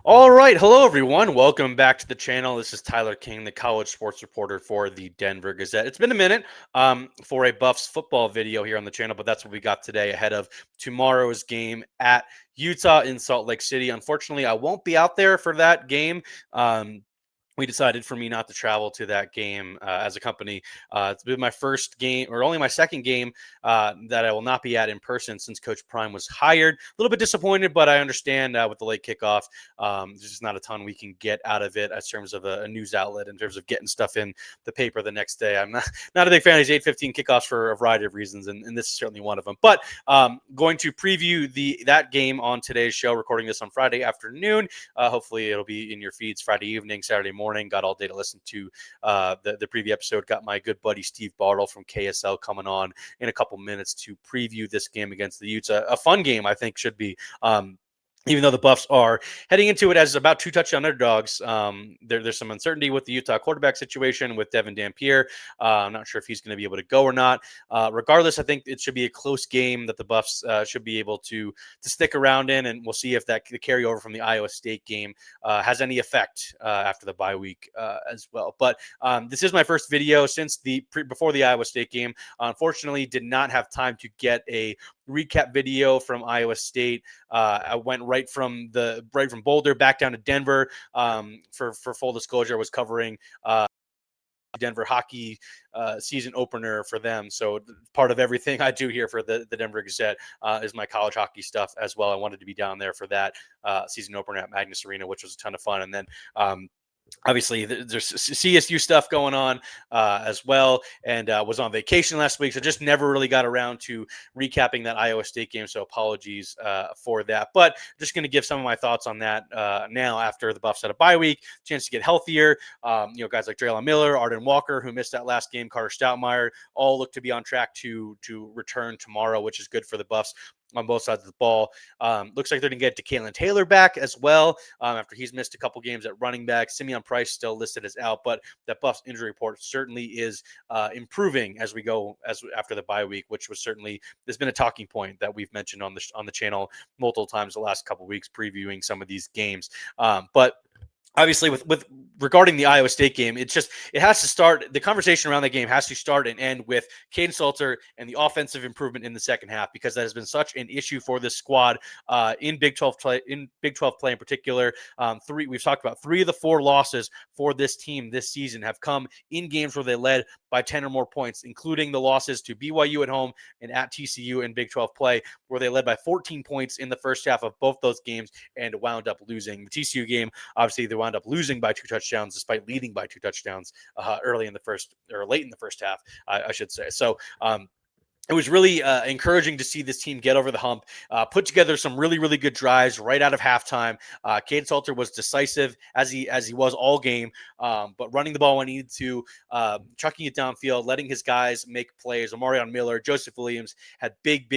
All right. Hello, everyone. Welcome back to the channel. This is Tyler King, the college sports reporter for the Denver Gazette. It's been a minute for a Buffs football video here on the channel, but that's what we got today ahead of tomorrow's game at Utah in Salt Lake City. Unfortunately, I won't be out there for that game. We decided for me not to travel to that game as a company. It's been my first game, or only my second game, that I will not be at in person since Coach Prime was hired. A little bit disappointed, but I understand with the late kickoff. There's just not a ton we can get out of it as terms of a news outlet, in terms of getting stuff in the paper the next day. I'm not a big fan of these 8:15 kickoffs for a variety of reasons, and this is certainly one of them. But going to preview that game on today's show, recording this on Friday afternoon. Hopefully it'll be in your feeds Friday evening, Saturday morning. Got all day to listen to the preview episode. Got my good buddy Steve Bartle from KSL coming on in a couple minutes to preview this game against the Utes. A fun game, I think, should be. Even though the Buffs are heading into it as about 2 touchdown underdogs, there's some uncertainty with the Utah quarterback situation with Devin Dampier. I'm not sure if he's going to be able to go or not. Regardless, I think it should be a close game that the Buffs should be able to stick around in, and we'll see if the carryover from the Iowa State game has any effect after the bye week as well. But this is my first video since before the Iowa State game. Unfortunately, did not have time to get a recap video from Iowa State. I went right from Boulder back down to Denver. For full disclosure, I was covering Denver hockey season opener for them. So part of everything I do here for the Denver Gazette is my college hockey stuff as well. I wanted to be down there for that season opener at Magnus Arena, which was a ton of fun. And then obviously there's CSU stuff going on as well, and was on vacation last week, so just never really got around to recapping that Iowa State game, so apologies for that. But just going to give some of my thoughts on that now after the Buffs had a bye week, chance to get healthier. Guys like Drelon Miller, Arden Walker, who missed that last game, Carter Stoutmeyer, all look to be on track to return tomorrow, which is good for the Buffs on both sides of the ball. Looks like they're going to get DeKalen Taylor back as well after he's missed a couple games at running back. Simeon Price still listed as out, but that Buffs injury report certainly is improving as we go after the bye week, which was certainly, there's been a talking point that we've mentioned on the channel multiple times the last couple of weeks previewing some of these games. But obviously with regarding the Iowa State game, it has to start, the conversation around that game has to start and end with Caden Salter and the offensive improvement in the second half, because that has been such an issue for this squad in Big 12 play in particular. We've talked about 3 of the 4 losses for this team this season have come in games where they led by 10 or more points, including the losses to BYU at home and at TCU in Big 12 play, where they led by 14 points in the first half of both those games and wound up losing. The TCU game, obviously, they wound up losing by 2 touchdowns despite leading by 2 touchdowns late in the first half, I should say. So it was really encouraging to see this team get over the hump, put together some really, really good drives right out of halftime. Caden Salter was decisive as he was all game, but running the ball when he needed to, chucking it downfield, letting his guys make plays. Omarion Miller, Joseph Williams had big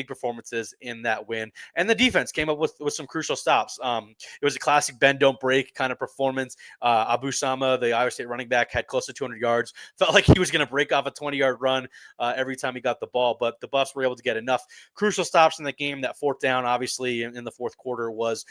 performances in that win, and the defense came up with some crucial stops. It was a classic bend don't break kind of performance. Abu Sama, the Iowa State running back, had close to 200 yards. Felt like he was going to break off a 20-yard run every time he got the ball, but the Buffs were able to get enough crucial stops in the game. That 4th down, obviously, in the 4th quarter was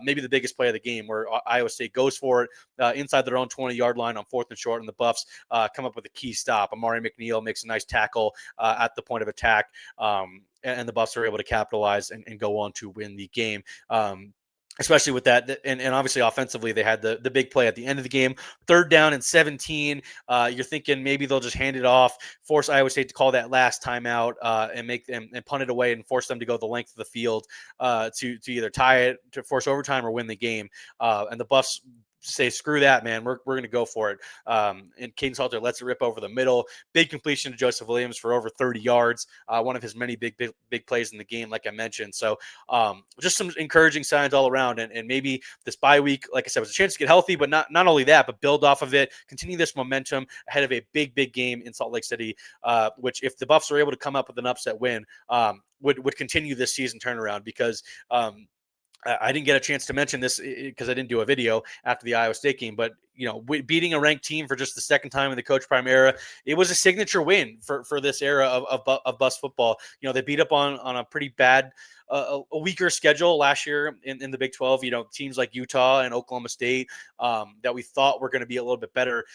maybe the biggest play of the game, where Iowa State goes for it inside their own 20-yard line on 4th and short, and the Buffs come up with a key stop. Amari McNeil makes a nice tackle at the point of attack, and the Buffs are able to capitalize and go on to win the game. Especially with that, and obviously offensively, they had the big play at the end of the game, 3rd down and 17. You're thinking maybe they'll just hand it off, force Iowa State to call that last timeout, and make them and punt it away and force them to go the length of the field to either tie it, to force overtime, or win the game. And the Buffs say, screw that, man. We're going to go for it. And Caden Salter lets it rip over the middle. Big completion to Joseph Williams for over 30 yards. One of his many big plays in the game, like I mentioned. So just some encouraging signs all around. And maybe this bye week, like I said, was a chance to get healthy, but not only that, but build off of it, continue this momentum ahead of a big game in Salt Lake City, which, if the Buffs are able to come up with an upset win, would continue this season turnaround, because I didn't get a chance to mention this because I didn't do a video after the Iowa State game, but beating a ranked team for just the second time in the Coach Prime era, it was a signature win for this era of Buffs football. They beat up on a pretty bad a weaker schedule last year in the Big 12. Teams like Utah and Oklahoma State that we thought were going to be a little bit better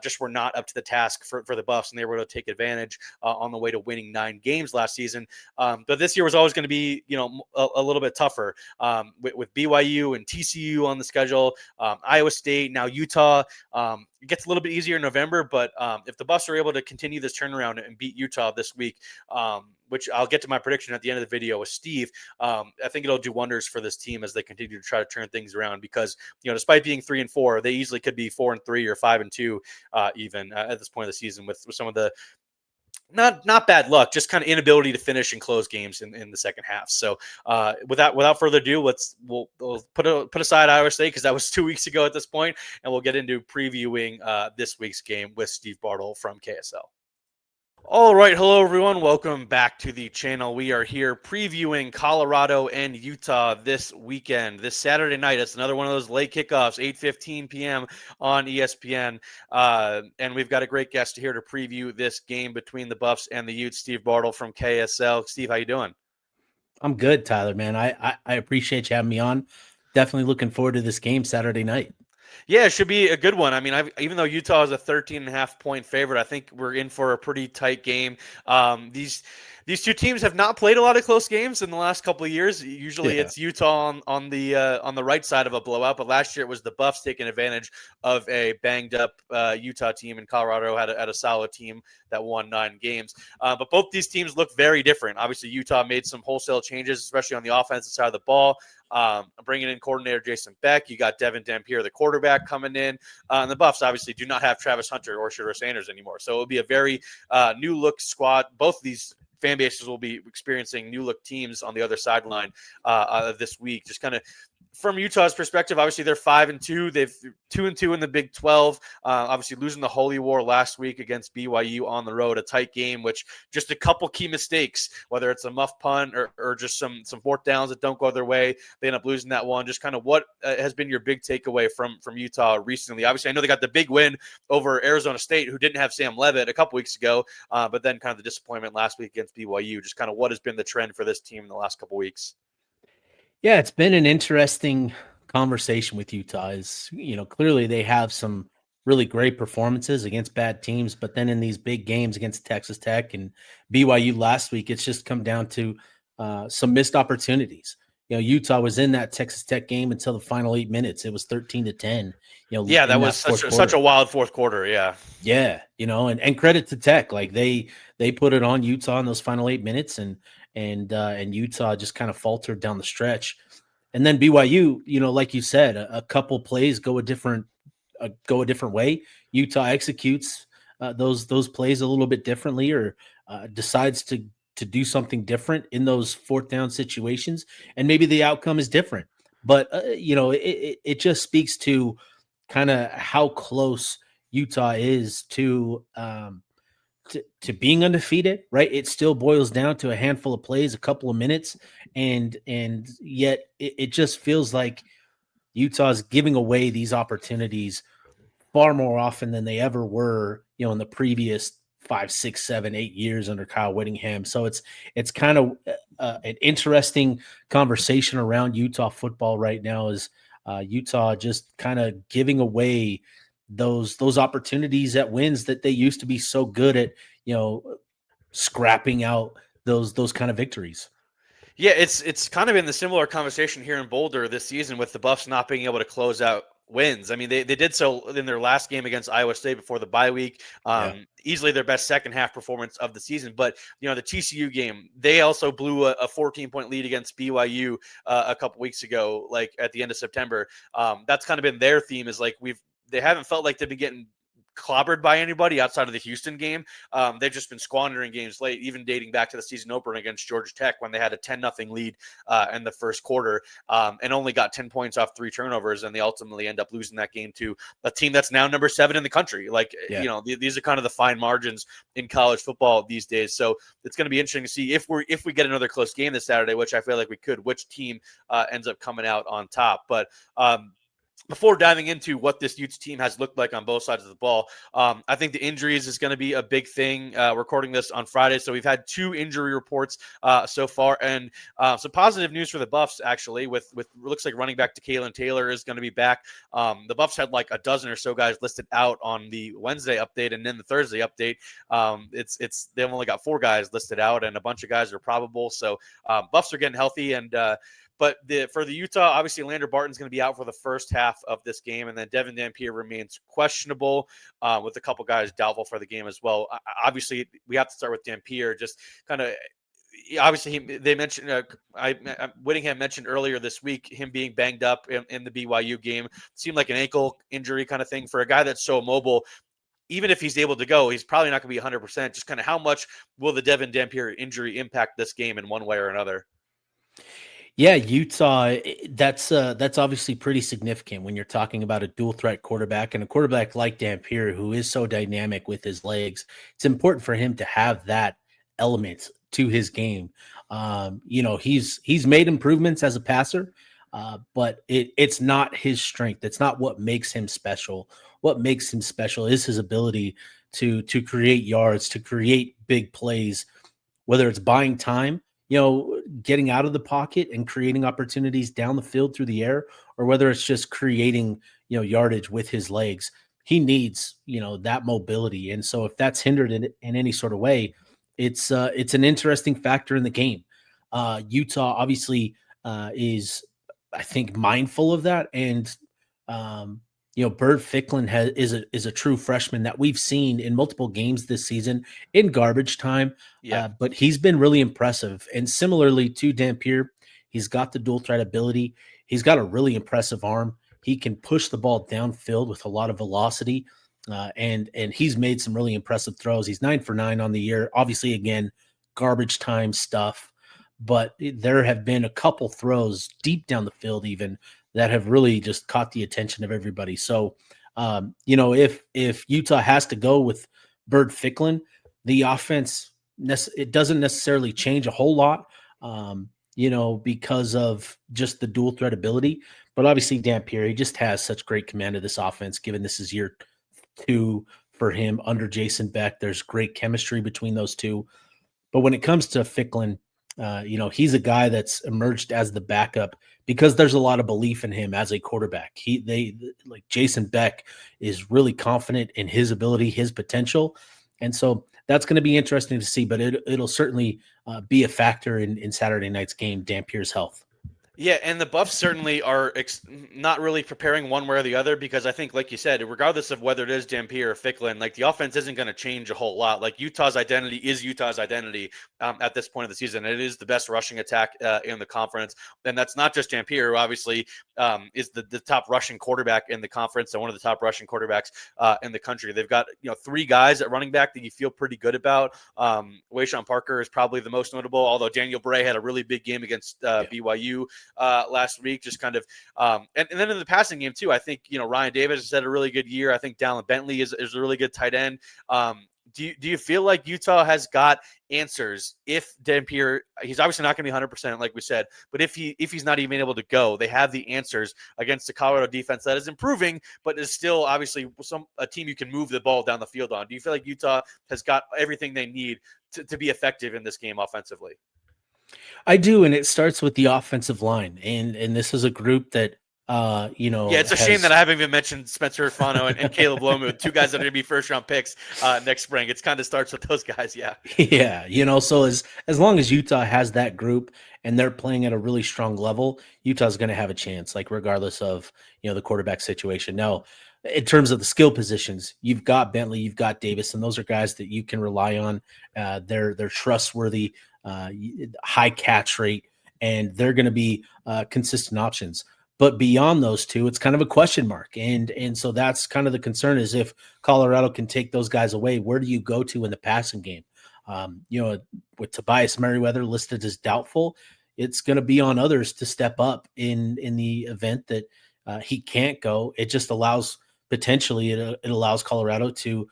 just were not up to the task for the Buffs, and they were able to take advantage on the way to winning 9 games last season. But this year was always going to be, a little bit tougher with BYU and TCU on the schedule, Iowa State, now Utah. It gets a little bit easier in November, but if the Buffs are able to continue this turnaround and beat Utah this week, which I'll get to my prediction at the end of the video with Steve, I think it'll do wonders for this team as they continue to try to turn things around because, despite being 3-4, they easily could be 4-3 or 5-2 even at this point of the season with some of the not bad luck, just kind of inability to finish and close games in the second half. So without further ado, we'll put aside Iowa State because that was 2 weeks ago at this point, and we'll get into previewing this week's game with Steve Bartle from KSL. All right. Hello, everyone. Welcome back to the channel. We are here previewing Colorado and Utah this weekend, this Saturday night. It's another one of those late kickoffs, 8:15 p.m. on ESPN. And we've got a great guest here to preview this game between the Buffs and the Utes, Steve Bartle from KSL. Steve, how you doing? I'm good, Tyler, man. I appreciate you having me on. Definitely looking forward to this game Saturday night. Yeah, it should be a good one. I mean, even though Utah is a 13.5-point favorite, I think we're in for a pretty tight game. These two teams have not played a lot of close games in the last couple of years. Usually, it's Utah on the right side of a blowout, but last year it was the Buffs taking advantage of a banged up Utah team, and Colorado had a solid team that won 9 games. But both these teams look very different. Obviously, Utah made some wholesale changes, especially on the offensive side of the ball. Bringing in coordinator Jason Beck. You got Devin Dampier, the quarterback, coming in. And the Buffs obviously do not have Travis Hunter or Shedeur Sanders anymore. So it'll be a very new look squad. Both of these fan bases will be experiencing new look teams on the other sideline this week. Just kind of from Utah's perspective, obviously they're 5-2. They've 2-2 in the Big 12. Obviously losing the Holy War last week against BYU on the road, a tight game, which just a couple key mistakes, whether it's a muff punt or just some fourth downs that don't go their way, they end up losing that one. Just kind of what has been your big takeaway from Utah recently? Obviously, I know they got the big win over Arizona State, who didn't have Sam Levitt a couple weeks ago, but then kind of the disappointment last week against BYU. Just kind of what has been the trend for this team in the last couple weeks? Yeah, it's been an interesting conversation with Utah. Clearly they have some really great performances against bad teams, but then in these big games against Texas Tech and BYU last week, it's just come down to some missed opportunities. Utah was in that Texas Tech game until the final 8 minutes. It was 13-10. Yeah, that in was such a wild fourth quarter. Yeah, and credit to Tech, like they put it on Utah in those final 8 minutes, and Utah just kind of faltered down the stretch. And then BYU, like you said, a couple plays go a different way. Utah executes those plays a little bit differently, or decides to do something different in those fourth down situations, and maybe the outcome is different. But it just speaks to kind of how close Utah is to being undefeated, right? It still boils down to a handful of plays, a couple of minutes, and yet it just feels like Utah's giving away these opportunities far more often than they ever were, in the previous 5, 6, 7, 8 years under Kyle Whittingham. So it's kind of an interesting conversation around Utah football right now. Is Utah just kind of giving away those opportunities at wins that they used to be so good at, scrapping out those kind of victories. Yeah, it's kind of been the similar conversation here in Boulder this season with the Buffs not being able to close out wins. I mean, they did so in their last game against Iowa State before the bye week. Easily their best second half performance of the season. But, the TCU game, they also blew a 14-point lead against BYU a couple weeks ago, like at the end of September. That's kind of been their theme, is like they haven't felt like they've been getting clobbered by anybody outside of the Houston game. They've just been squandering games late, even dating back to the season opener against Georgia Tech when they had a 10-0 lead in the first quarter and only got 10 points off 3 turnovers, and they ultimately end up losing that game to a team that's now number 7 in the country. These are kind of the fine margins in college football these days. So it's going to be interesting to see if we get another close game this Saturday, which I feel like we could, which team ends up coming out on top. But before diving into what this Utes team has looked like on both sides of the ball, I think the injuries is going to be a big thing. Recording this on Friday, so we've had 2 injury reports so far, and some positive news for the Buffs actually. With looks like running back to Kalen Taylor is going to be back. The Buffs had like a dozen or so guys listed out on the Wednesday update, and then the Thursday update, they've only got 4 guys listed out, and a bunch of guys are probable. So Buffs are getting healthy, and but for the Utah, obviously Lander Barton's going to be out for the first half of this game, and then Devin Dampier remains questionable, with a couple guys doubtful for the game as well. Obviously, we have to start with Dampier. Just kind of obviously they mentioned Whittingham mentioned earlier this week him being banged up in the BYU game. Seemed like an ankle injury kind of thing for a guy that's so mobile. Even if he's able to go, he's probably not going to be 100%. Just kind of how much will the Devin Dampier injury impact this game in one way or another? Yeah, Utah, that's obviously pretty significant when you're talking about a dual threat quarterback and a quarterback like Dampier, who is so dynamic with his legs. It's important for him to have that element to his game. He's made improvements as a passer, but it's not his strength. It's not what makes him special. What makes him special is his ability to create yards, to create big plays, whether it's buying time, getting out of the pocket and creating opportunities down the field through the air, or whether it's just creating, yardage with his legs. He needs, that mobility. And so if that's hindered in any sort of way, it's an interesting factor in the game. Utah obviously is, I think, mindful of that. And, Bird Ficklin is a true freshman that we've seen in multiple games this season in garbage time. Yeah. But he's been really impressive. And similarly to Dampier, he's got the dual threat ability. He's got a really impressive arm. He can push the ball downfield with a lot of velocity. And he's made some really impressive throws. He's 9 for 9 on the year. Obviously, again, garbage time stuff. But there have been a couple throws deep down the field even that have really just caught the attention of everybody. So, if Utah has to go with Bird Ficklin, the offense, it doesn't necessarily change a whole lot, because of just the dual threat ability. But obviously, Dampier, he just has such great command of this offense, given this is year 2 for him under Jason Beck. There's great chemistry between those two. But when it comes to Ficklin, he's a guy that's emerged as the backup because there's a lot of belief in him as a quarterback. Like Jason Beck is really confident in his ability, his potential. And so that's going to be interesting to see, but it'll certainly be a factor in Saturday night's game, Dampier's health. Yeah, and the Buffs certainly are not really preparing one way or the other because I think, like you said, regardless of whether it is Dampier or Ficklin, like the offense isn't going to change a whole lot. Like Utah's identity is Utah's identity at this point of the season. It is the best rushing attack in the conference, and that's not just Dampier, who obviously is the top rushing quarterback in the conference and one of the top rushing quarterbacks in the country. They've got 3 guys at running back that you feel pretty good about. Wayshawn Parker is probably the most notable, although Daniel Bray had a really big game against BYU last week, just kind of and then in the passing game too, I think Ryan Davis has had a really good year. I think Dallin Bentley is a really good tight end. Do you feel like Utah has got answers if Dampier, he's obviously not going to be 100% like we said, but if he's not even able to go, they have the answers against the Colorado defense that is improving, but is still obviously a team you can move the ball down the field on? Do you feel like Utah has got everything they need to be effective in this game offensively? I do, and it starts with the offensive line, and this is a group that Yeah, it's a shame that I haven't even mentioned Spencer Fano and Caleb Lomu, 2 guys that are going to be first-round picks next spring. It kind of starts with those guys, yeah. Yeah, so as long as Utah has that group and they're playing at a really strong level, Utah's going to have a chance, like regardless of the quarterback situation. Now, in terms of the skill positions, you've got Bentley, you've got Davis, and those are guys that you can rely on. They're trustworthy, high catch rate, and they're going to be consistent options. But beyond those two, it's kind of a question mark. And so that's kind of the concern, is if Colorado can take those guys away, where do you go to in the passing game? With Tobias Merriweather listed as doubtful, it's going to be on others to step up in the event that he can't go. It just allows it allows Colorado to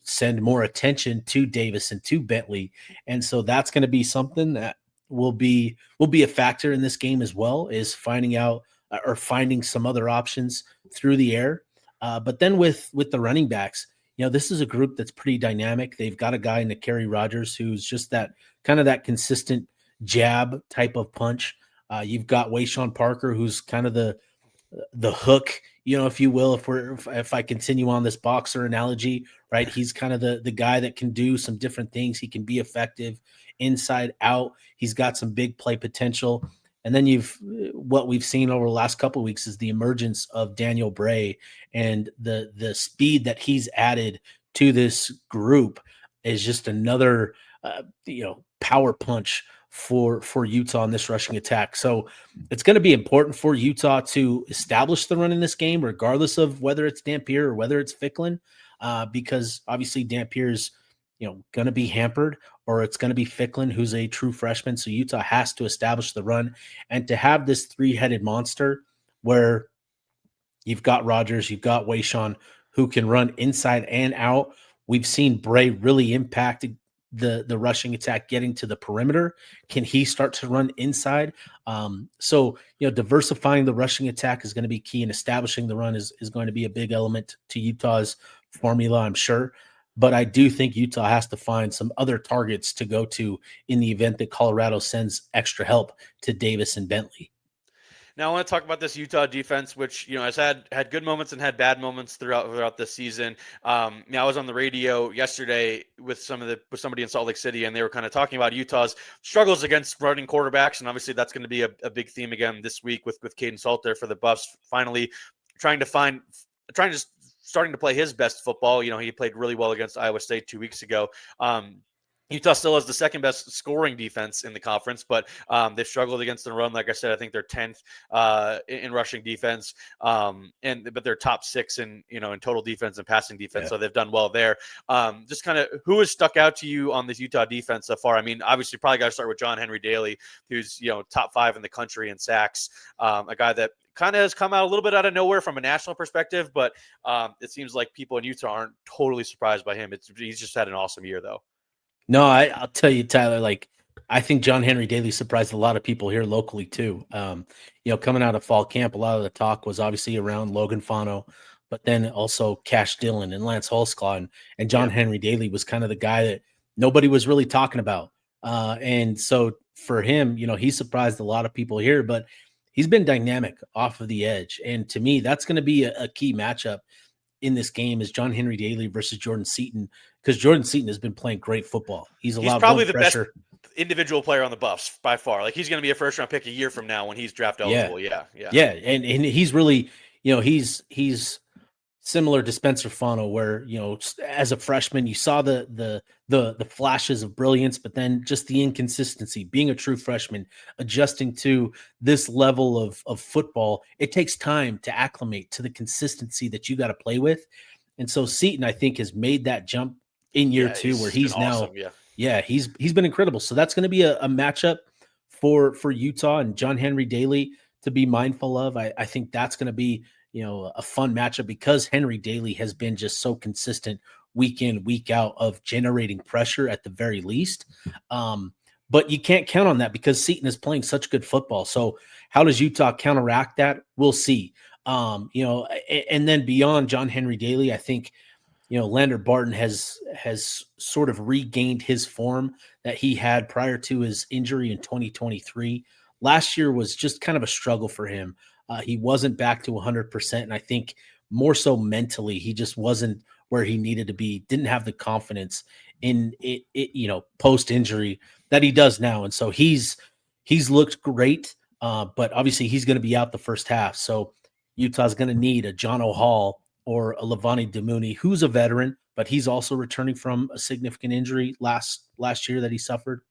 send more attention to Davis and to Bentley. And so that's going to be something that will be a factor in this game as well, is finding out or finding some other options through the air. But then with the running backs, this is a group that's pretty dynamic. They've got a guy in Kerry Rogers who's just that kind of that consistent jab type of punch. You've got Wayshawn Parker, who's kind of the hook, if you will, if I continue on this boxer analogy, right? He's kind of the guy that can do some different things. He can be effective inside out. He's got some big play potential. And then what we've seen over the last couple of weeks is the emergence of Daniel Bray, and the speed that he's added to this group is just another power punch for Utah in this rushing attack. So it's going to be important for Utah to establish the run in this game, regardless of whether it's Dampier or whether it's Ficklin, because obviously Dampier is going to be hampered, or it's going to be Ficklin, who's a true freshman. So Utah has to establish the run, and to have this three-headed monster where you've got Rogers, you've got Wayshawn, who can run inside and out. We've seen Bray really impact the rushing attack getting to the perimeter. Can he start to run inside? So diversifying the rushing attack is going to be key, and establishing the run is going to be a big element to Utah's formula, I'm sure. But I do think Utah has to find some other targets to go to in the event that Colorado sends extra help to Davis and Bentley. Now I want to talk about this Utah defense, which has had good moments and had bad moments throughout this season. I was on the radio yesterday with somebody in Salt Lake City, and they were kind of talking about Utah's struggles against running quarterbacks, and obviously that's going to be a big theme again this week with Caden Salter for the Buffs finally starting to play his best football. He played really well against Iowa State 2 weeks ago. Utah still has the second best scoring defense in the conference, but they've struggled against the run. Like I said, I think they're 10th in rushing defense, but they're top 6 in total defense and passing defense. Yeah. So they've done well there. Just kind of who has stuck out to you on this Utah defense so far? I mean, obviously, probably got to start with John Henry Daly, who's top 5 in the country in sacks. A guy that kind of has come out a little bit out of nowhere from a national perspective, but it seems like people in Utah aren't totally surprised by him. He's just had an awesome year, though. No, I'll tell you, Tyler, I think John Henry Daly surprised a lot of people here locally too. Coming out of fall camp, a lot of the talk was obviously around Logan Fano, but then also Cash Dillon and Lance Holsclaw, and John Henry Daly was kind of the guy that nobody was really talking about. And so for him, he surprised a lot of people here, but he's been dynamic off of the edge. And to me, that's going to be a key matchup in this game, is John Henry Daly versus Jordan Seaton, because Jordan Seaton has been playing great football. He's probably the best individual player on the Buffs by far. He's going to be a first round pick a year from now when he's draft eligible. Yeah. And he's really, he's similar to Spencer Fano, where as a freshman you saw the flashes of brilliance, but then just the inconsistency. Being a true freshman, adjusting to this level of football, it takes time to acclimate to the consistency that you got to play with. And so Seaton, I think, has made that jump in year 2, where he's now awesome. He's been incredible. So that's going to be a matchup for Utah and John Henry Daly to be mindful of. I think that's going to be a fun matchup, because Henry Daly has been just so consistent week in, week out of generating pressure at the very least. But you can't count on that because Seaton is playing such good football. So how does Utah counteract that? We'll see. And then beyond John Henry Daly, I think, Lander Barton has sort of regained his form that he had prior to his injury in 2023. Last year was just kind of a struggle for him. He wasn't back to 100%. And I think more so mentally, he just wasn't where he needed to be, didn't have the confidence in it post injury that he does now. And so he's looked great, but obviously he's going to be out the first half. So Utah's going to need a John O'Hall or a Levani Damuni, who's a veteran, but he's also returning from a significant injury last year that he suffered.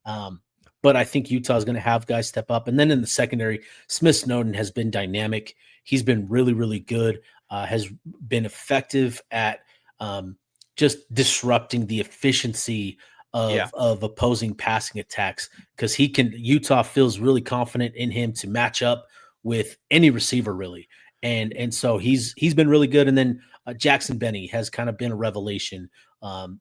But I think Utah is going to have guys step up. And then in the secondary, Smith Snowden has been dynamic. He's been really, really good, has been effective at just disrupting the efficiency of opposing passing attacks, because Utah feels really confident in him to match up with any receiver, really. And so he's been really good. And then Jackson Benny has kind of been a revelation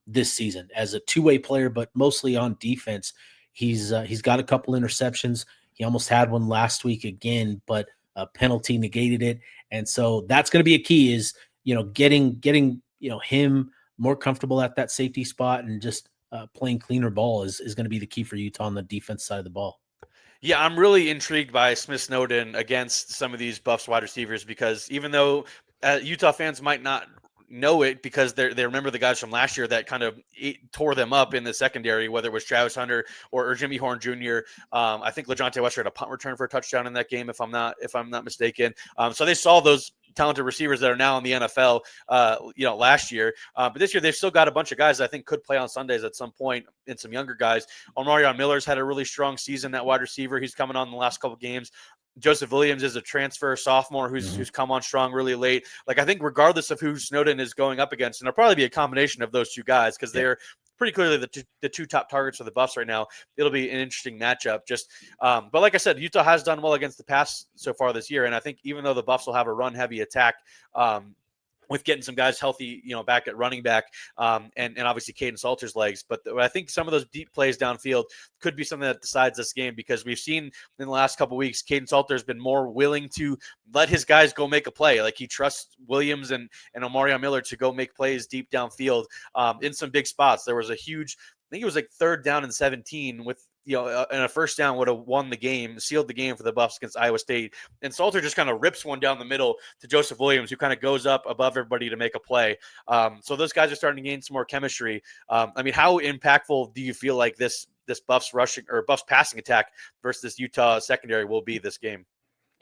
this season as a two-way player, but mostly on defense. He's got a couple interceptions. He almost had one last week again, but A penalty negated it. And so that's going to be a key is, getting, him more comfortable at that safety spot and just playing cleaner ball is going to be the key for Utah on the defense side of the ball. Yeah, I'm really intrigued by Smith Snowden against some of these Buffs wide receivers because even though Utah fans might not know it because they remember the guys from last year that kind of tore them up in the secondary, whether it was Travis Hunter or Jimmy Horn Jr. I think LaJohntay Wester had a punt return for a touchdown in that game, if I'm not mistaken. So they saw those talented receivers that are now in the NFL, last year. But this year, they've still got a bunch of guys that I think could play on Sundays at some point and some younger guys. Omarion Miller's had a really strong season at wide receiver. He's coming on the last couple games. Joseph Williams is a transfer sophomore who's come on strong really late. Like, I think regardless of who Snowden is going up against, and it'll probably be a combination of those two guys because they're pretty clearly the two top targets for the Buffs right now. It'll be an interesting matchup. But like I said, Utah has done well against the pass so far this year, and I think even though the Buffs will have a run-heavy attack, with getting some guys healthy, back at running back, and obviously Caden Salter's legs. But I think some of those deep plays downfield could be something that decides this game because we've seen in the last couple of weeks, Caden Salter has been more willing to let his guys go make a play. Like he trusts Williams and Omarion Miller to go make plays deep downfield in some big spots. There was a huge, I think it was like 3rd down and 17 with, and a first down would have won the game, sealed the game for the Buffs against Iowa State. And Salter just kind of rips one down the middle to Joseph Williams, who kind of goes up above everybody to make a play. So those guys are starting to gain some more chemistry. How impactful do you feel like this Buffs rushing or Buffs passing attack versus this Utah secondary will be this game?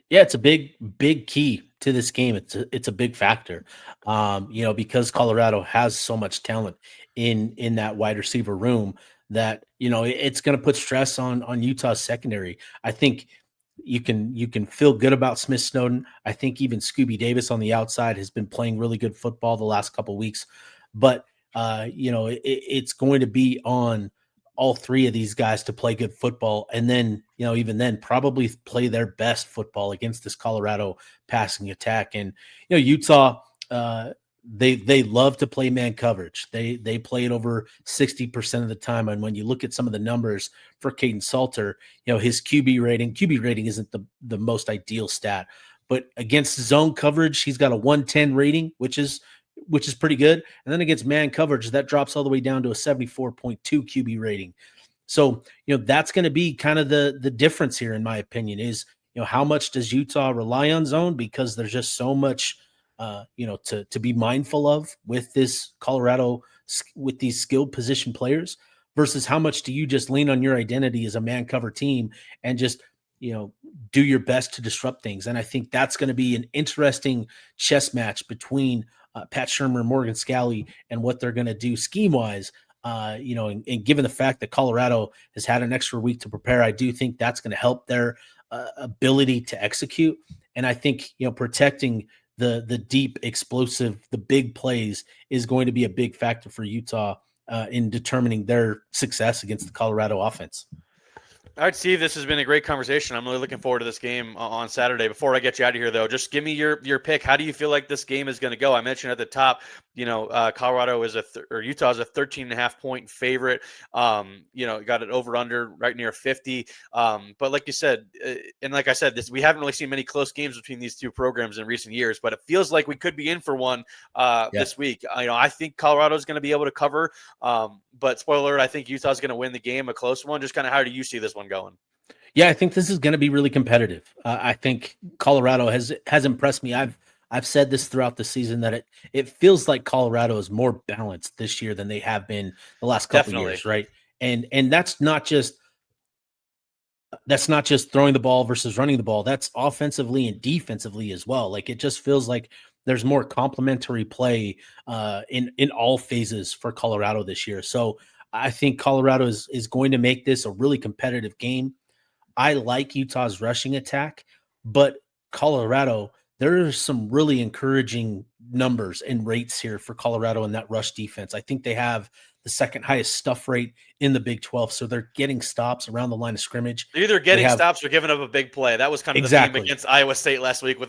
Yeah, it's a big key to this game. It's a big factor, because Colorado has so much talent in that wide receiver room that it's going to put stress on Utah's secondary. I think you can feel good about Smith Snowden. I think even Scooby Davis on the outside has been playing really good football the last couple of weeks, but it's going to be on all three of these guys to play good football. And then, even then probably play their best football against this Colorado passing attack. And, Utah, they love to play man coverage. They play it over 60% of the time. And when you look at some of the numbers for Caden Salter, his QB rating isn't the most ideal stat, but against zone coverage, he's got a 110 rating, which is pretty good. And then against man coverage, that drops all the way down to a 74.2 QB rating. So, that's going to be kind of the difference here, in my opinion, is, how much does Utah rely on zone? Because there's just so much, to be mindful of with this Colorado, with these skilled position players, versus how much do you just lean on your identity as a man cover team and just, do your best to disrupt things. And I think that's going to be an interesting chess match between Pat Shurmur and Morgan Scalley and what they're going to do scheme wise. And given the fact that Colorado has had an extra week to prepare, I do think that's going to help their ability to execute. And I think, protecting the deep, explosive, the big plays is going to be a big factor for Utah in determining their success against the Colorado offense. All right, Steve, this has been a great conversation. I'm really looking forward to this game on Saturday. Before I get you out of here, though, just give me your pick. How do you feel like this game is going to go? I mentioned at the top, Colorado is Utah is a 13.5 point favorite. Got it over under right near 50. But like you said, and like I said, we haven't really seen many close games between these two programs in recent years. But it feels like we could be in for one this week. I think Colorado is going to be able to cover. But spoiler alert, I think Utah's going to win the game, a close one. Just kind of how do you see this one going? Yeah, I think this is going to be really competitive. I think Colorado has impressed me. I've said this throughout the season that it feels like Colorado is more balanced this year than they have been the last couple of years, right? And that's not just throwing the ball versus running the ball. That's offensively and defensively as well. Like, it just feels like there's more complementary play in all phases for Colorado this year. So I think Colorado is going to make this a really competitive game. I like Utah's rushing attack, but Colorado, there are some really encouraging numbers and rates here for Colorado in that rush defense. I think they have the second highest stuff rate in the Big 12. So they're getting stops around the line of scrimmage. They're either They getting have stops or giving up a big play. That was kind of the theme exactly, against Iowa State last week or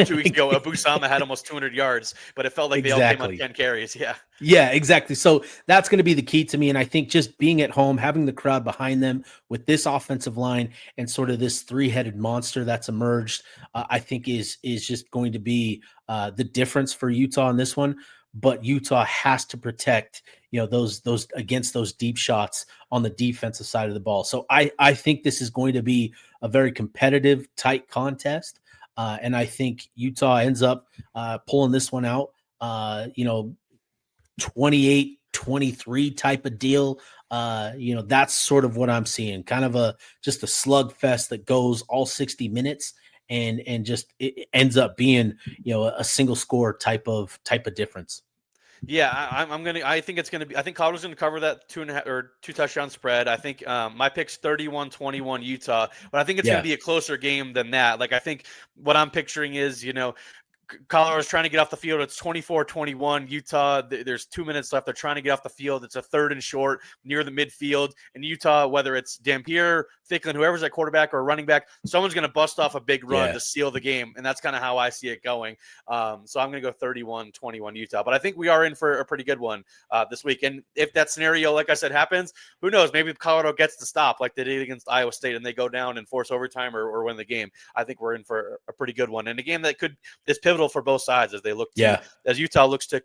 2 weeks ago. Abusama had almost 200 yards, but it felt like they all came on exactly. 10 carries. Yeah. Yeah, exactly. So that's going to be the key to me. And I think just being at home, having the crowd behind them with this offensive line and sort of this three-headed monster that's emerged, I think is just going to be the difference for Utah in this one. But Utah has to protect, those against those deep shots on the defensive side of the ball. So I think this is going to be a very competitive, tight contest. And I think Utah ends up pulling this one out. 28-23 type of deal. That's sort of what I'm seeing. Kind of just a slugfest that goes all 60 minutes and just it ends up being, a single score type of difference. Yeah, I think it's gonna be. I think Colorado's gonna cover that 2.5 or 2 touchdown spread. I think my pick's 31-21 Utah, but I think it's gonna Yeah. be a closer game than that. Like I think what I'm picturing is, Colorado's trying to get off the field. It's 24-21 Utah. There's 2 minutes left. They're trying to get off the field. It's a 3rd and short near the midfield. And Utah, whether it's Dampier, Thicklin, whoever's at quarterback or running back, someone's going to bust off a big run to seal the game. And that's kind of how I see it going. So I'm going to go 31-21 Utah. But I think we are in for a pretty good one this week. And if that scenario, like I said, happens, who knows? Maybe Colorado gets the stop like they did against Iowa State and they go down and force overtime or win the game. I think we're in for a pretty good one. And a game that is pivotal for both sides as they look to, as Utah looks to,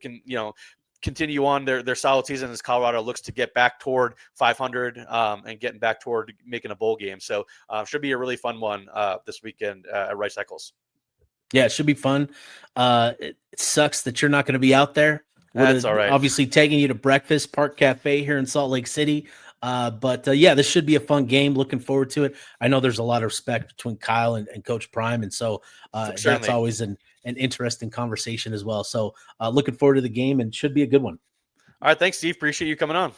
continue on their solid season as Colorado looks to get back toward 500 and getting back toward making a bowl game. So should be a really fun one this weekend at Rice-Eccles. Yeah, it should be fun. It sucks that you're not going to be out there. That's all right. Obviously taking you to Breakfast Park Cafe here in Salt Lake City. But this should be a fun game. Looking forward to it. I know there's a lot of respect between Kyle and Coach Prime. And so that's always an interesting conversation as well. So looking forward to the game and should be a good one. All right. Thanks, Steve. Appreciate you coming on.